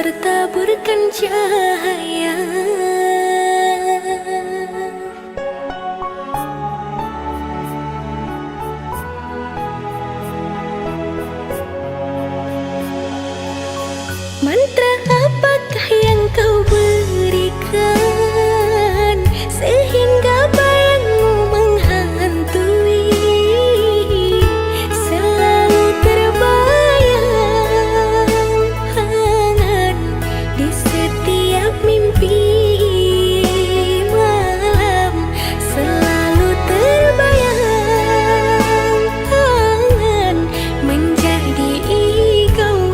bertaburkan cahaya. Mantra apakah yang kau berikan sehingga bayangmu menghantui, selalu terbayang hangat di setiap mimpi malam, selalu terbayang hangat menjadi ikhwan.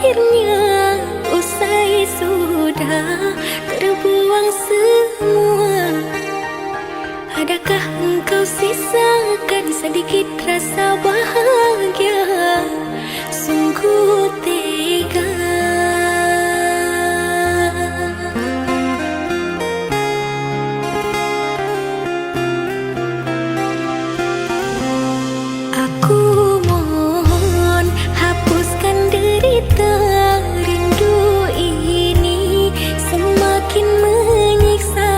akhirnya usai sudah terbuang semua. Adakah engkau sisakan sedikit rasa bahagia? Sungguh tega. Aku mohon hapuskan derita rindu ini, semakin menyiksa.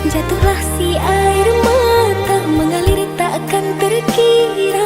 Jatuhlah si air mata mengalir takkan terkira.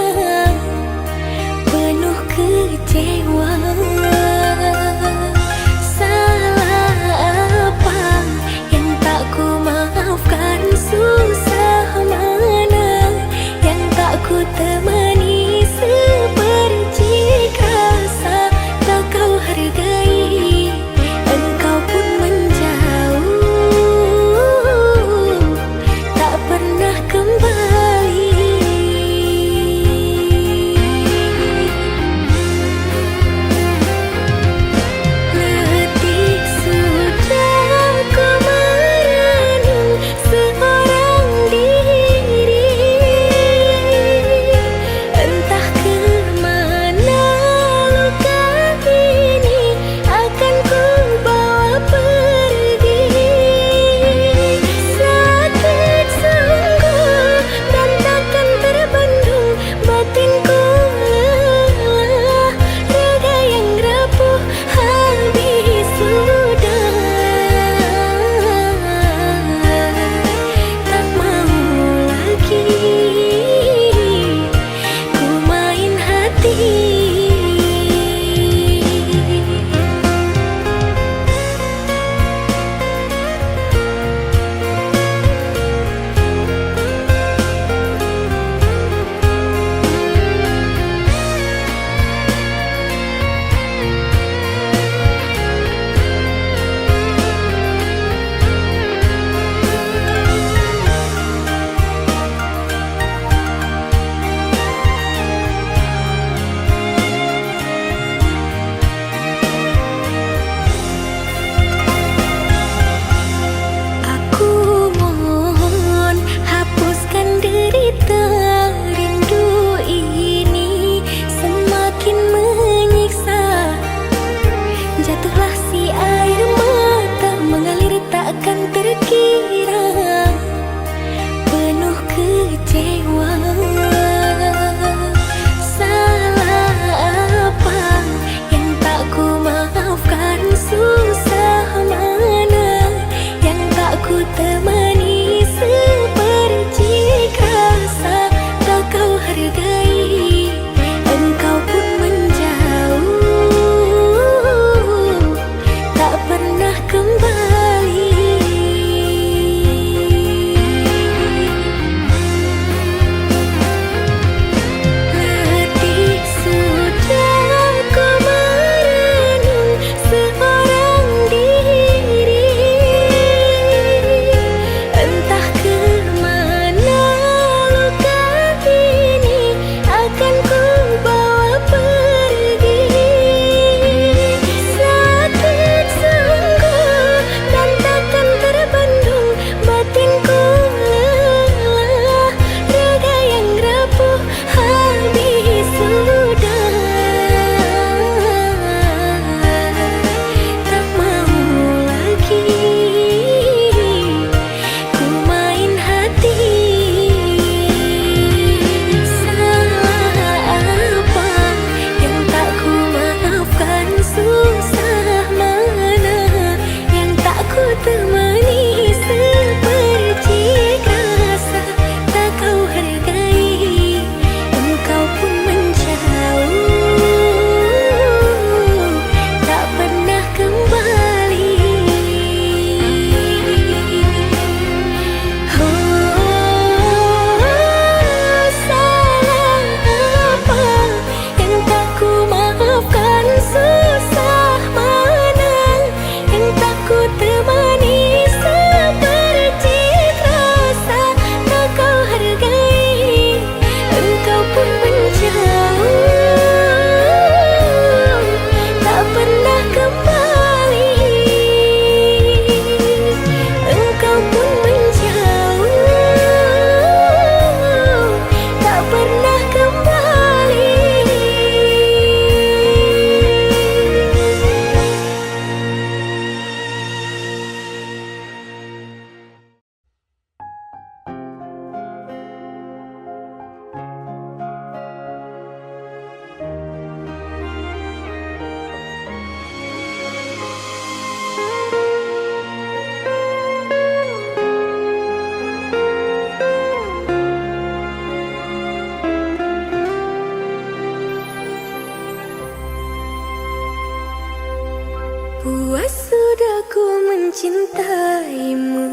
sudah ku mencintaimu,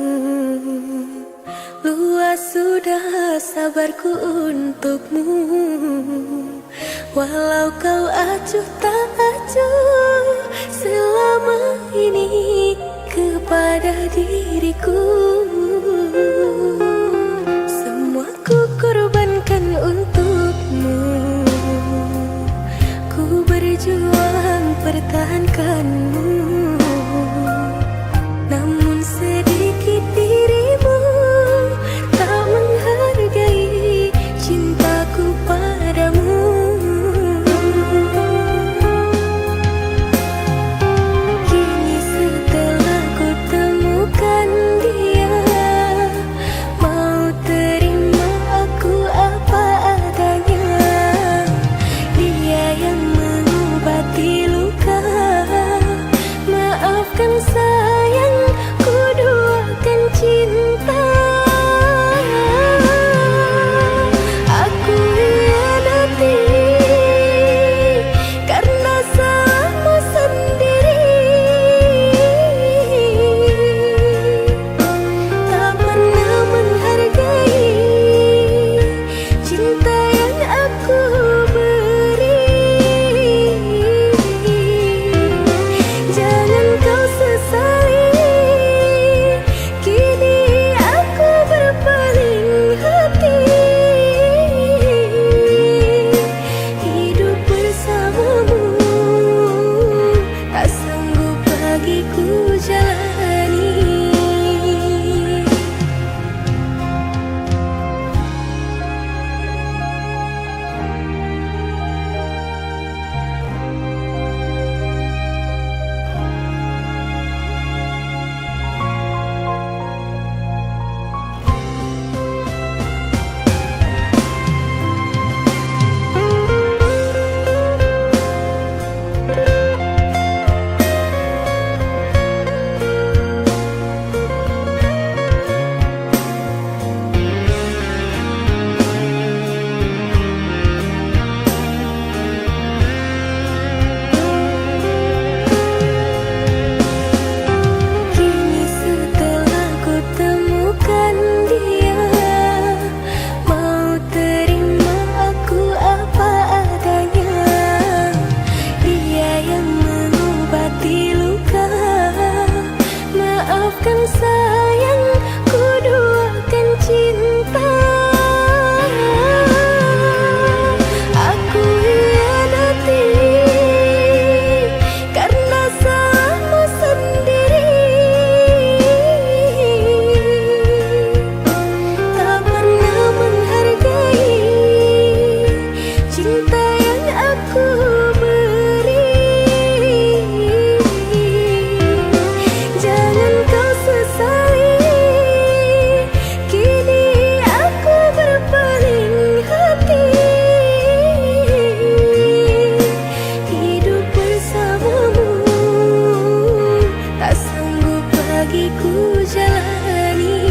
luas sudah sabarku untukmu. Walau kau acuh tak acuh selama ini kepada diriku, semua ku korbankan untukmu. Ku berjuang pertahankanmu, namun sedikit dirimu tak menghargai cintaku padamu. Kini setelah ku temukan dia, mau terima aku apa adanya. Dia yang mengobati luka, maafkan sayang, ku duakan cinta. Aku hianati karena salahmu sendiri, tak pernah menghargai cinta yang aku beri. Jangan kau sesali, kini aku berpaling hati. Hidup bersamamu tak sanggup bagiku jalani. Kini setelah ku temukan dia, mau terima aku apa adanya. Dia yang mengobati luka, maafkan sayang, ku duakan cinta. Aku hianati karena salahmu sendiri, tak pernah menghargai cinta yang aku beri. Jangan kau sesali, kini aku berpaling hati. Hidup bersamamu tak sanggup bagiku jalani.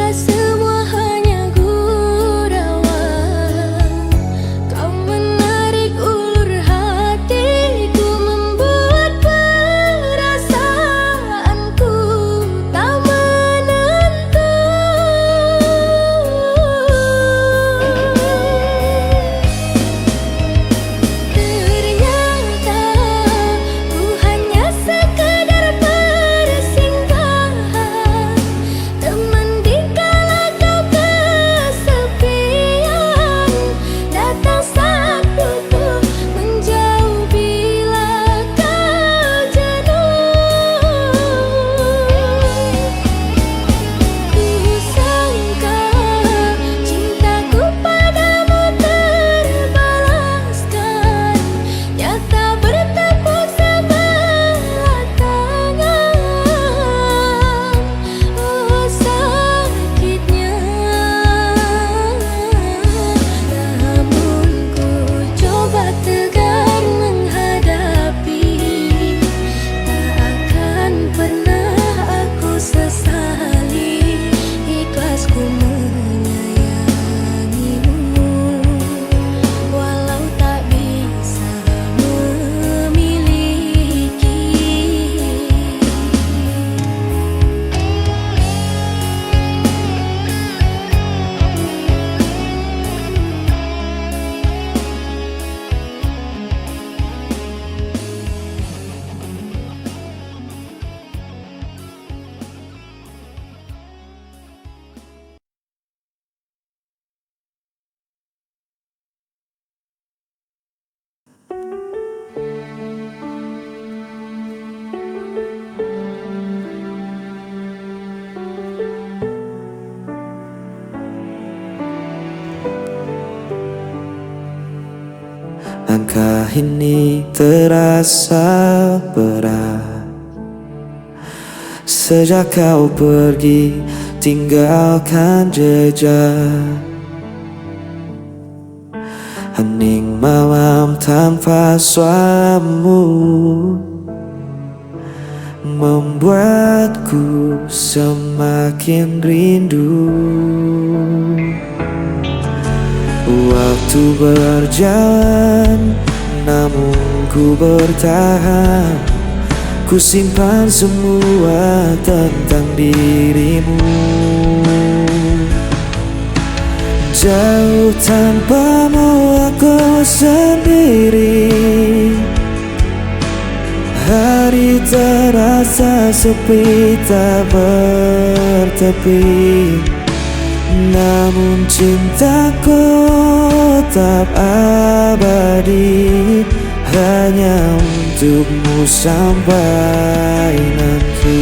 semua hanya gurauan. Kau menarik ulur hatiku, membuat perasaanku tak menentu. Ternyata ku hanya sekadar persinggahan, teman di kala kau kesepian. Datang saat butuh, menjauh bila kau jenuh. Ku sangka cintaku padamu terbalaskan, nyata bertepuk sebelah tangan. Oh sakitnya, namun ku coba tegar menghadapi. Tak akan pernah aku sesali, ikhlas ku menyayangimu, walau tak bisa memiliki. Langkah ini terasa berat sejak kau pergi tinggalkan jejak. Hening malam tanpa suaramu membuatku semakin rindu. Waktu berjalan, namun ku bertahan. Ku simpan semua tentang dirimu. Jauh tanpamu aku sendiri. Hari terasa sepi tak bertepi, namun cintaku tetap abadi, hanya untukmu sampai nanti.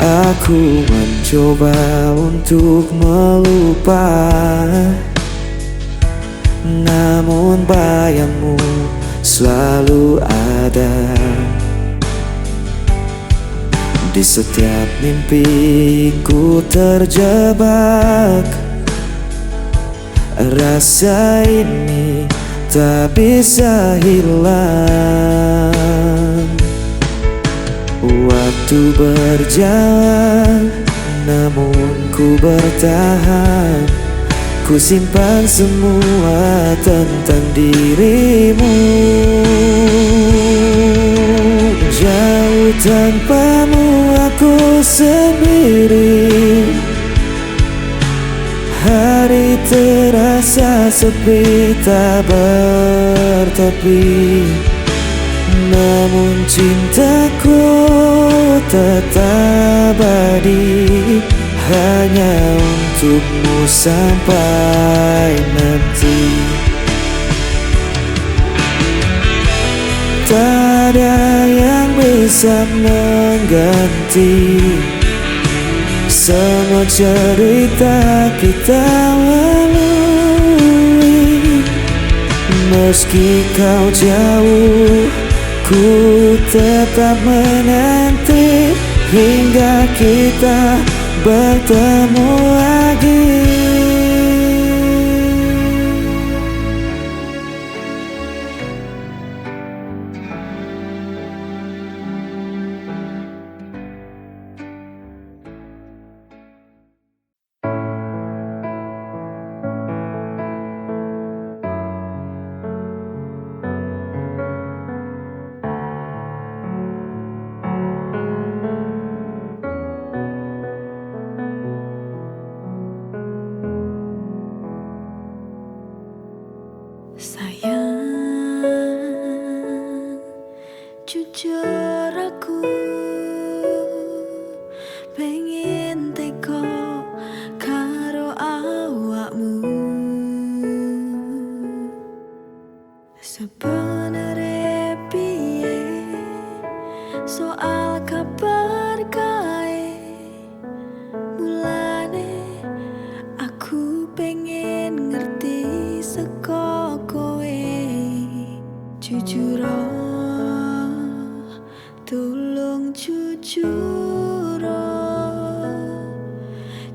Aku mencoba untuk melupa, namun bayangmu selalu ada. Di setiap mimpiku terjebak, rasa ini tak bisa hilang. Waktu berjalan, namun ku bertahan. Ku simpan semua tentang dirimu. Jauh tanpamu aku sendiri. Hari terasa sepi tak bertepi, namun cintaku tetap abadi, hanya untukmu sampai nanti. Tak ada yang bisa mengganti semua cerita kita lalui. Meski kau jauh, ku tetap menanti hingga kita bertemu lagi.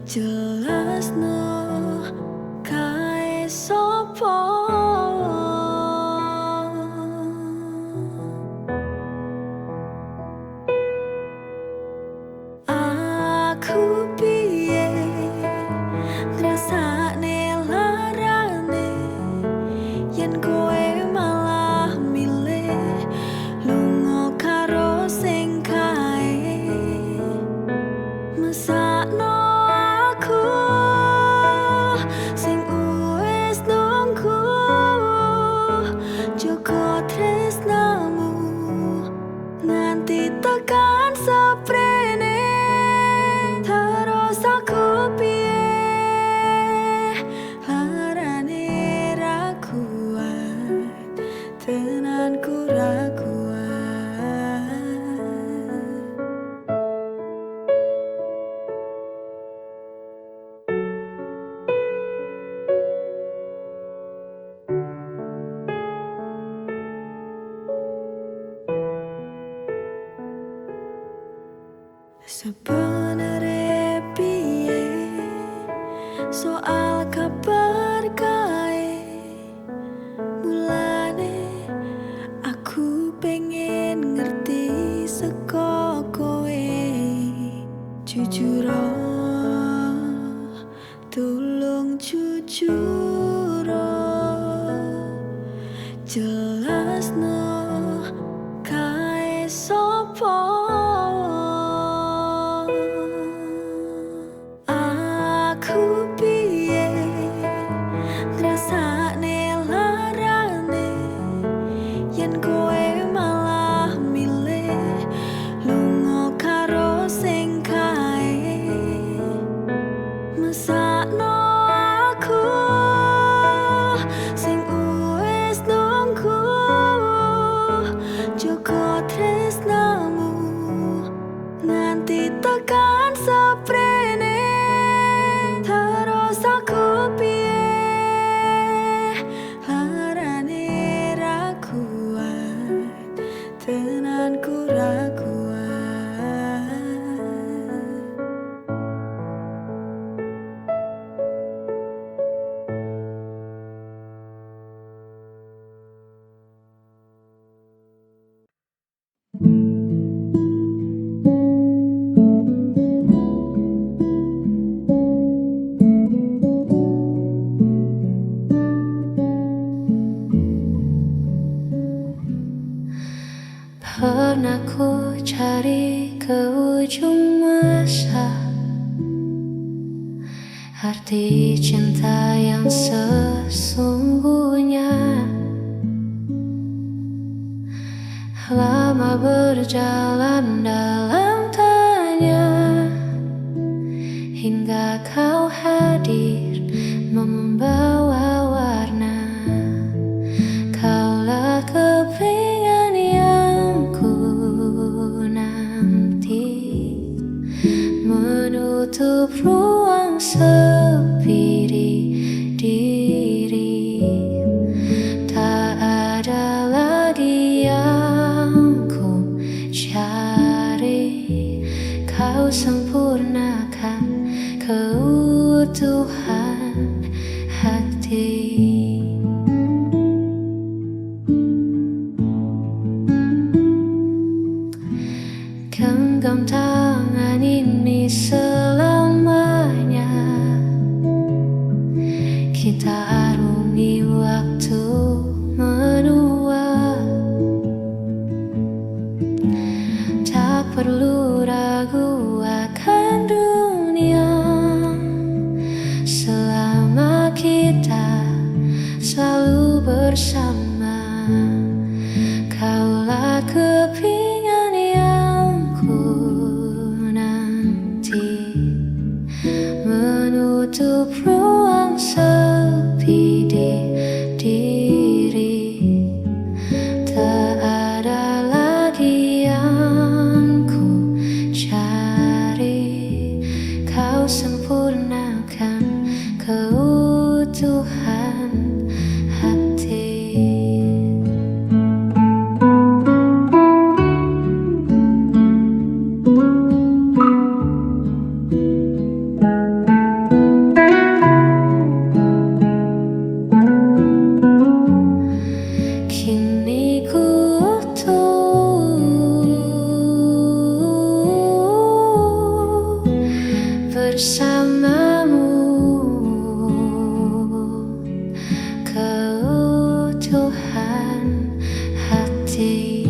jelasno kae sopo. Aku piye ngrasakne larane yen kowe malah milih lunga karo sing kae mesakno aku sing wis nunggu joko tresnamu nganti tekan seprene. Terus aku piye larane ra kuat, tenanku ra kuat. Sebenarnya piye soal kabar kae, mulane aku pengen ngerti saka kowe. Jujur tulung jujur jelasno kae sopo. Aku piye ngrasakne larane yen kowe malah milih lunga karo sing kae mesakno aku sing wis nunggu joko tresnamu nganti tekan seprene. Terus aku piye larane ra kuat, tenanku ra kuat. Pernah ku cari ke ujung masa arti cinta yang sesungguhnya. Lama berjalan dalam tanya hingga kau hadir membawa warna. Kaulah kepingan yang ku nanti, menutup ruang sepi di diri. Tak ada lagi yang ku cari, kau sempurnakan keutuhan hati. Genggam tangan ini selamanya, kita arungi waktu menua. Tak perlu ragu akan dunia selama kita selalu bersama. Kaulah kepingan yang ku nanti, menutup ruang sepi di diri. Tak ada lagi yang ku cari, kau sempurnakan keutuhan hati. bersamamu, keutuhan hati.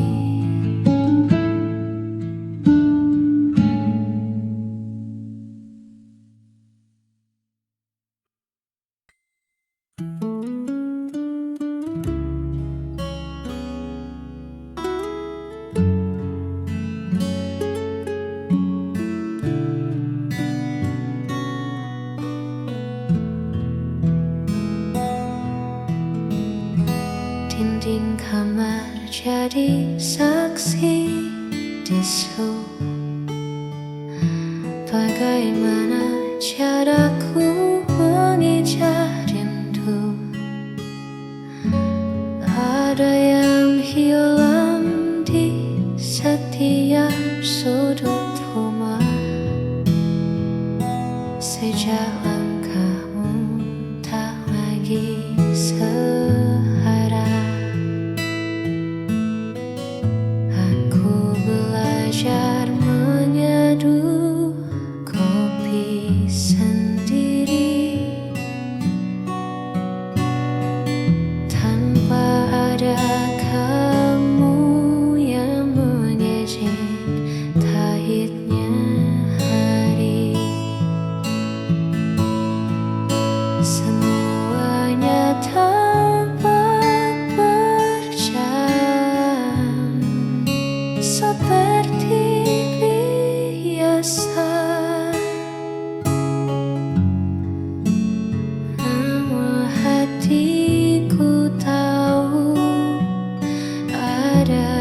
Dinding kamar jadi saksi bisu. Bagaimana caraku mengejar rindu? Ada yang hilang di setiap sudut rumah. Sejak langkahmu tak lagi searah, aku belajar menyeduh kopi sendiri tanpa ada kamu yang mengejek pahitnya hari. Semuanya tampak berjalan seperti biasa, namun hatiku tahu ada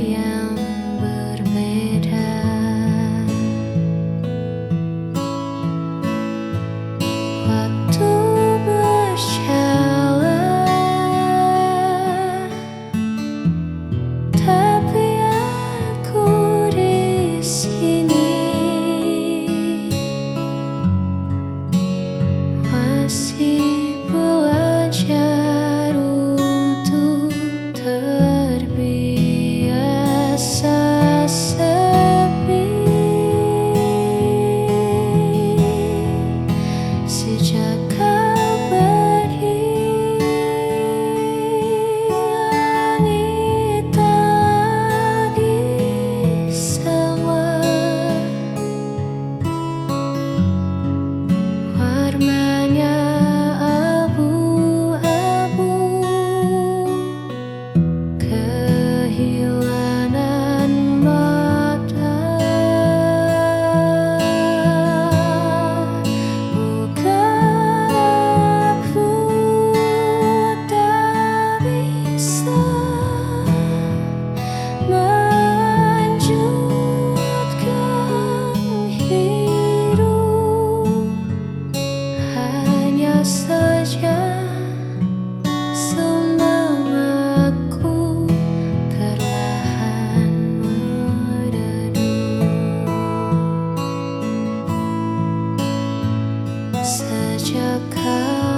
yang berbeda. Waktu berjalan, tapi aku di sini masih belajar untuk terbiasa sepi. Sejak kau pergi, langit tak lagi sama. Warnanya abu-abu, kehilangan mata. Bukan aku tak bisa melanjutkan hidup, hanya saja semangatku perlahan meredup. Sejak kau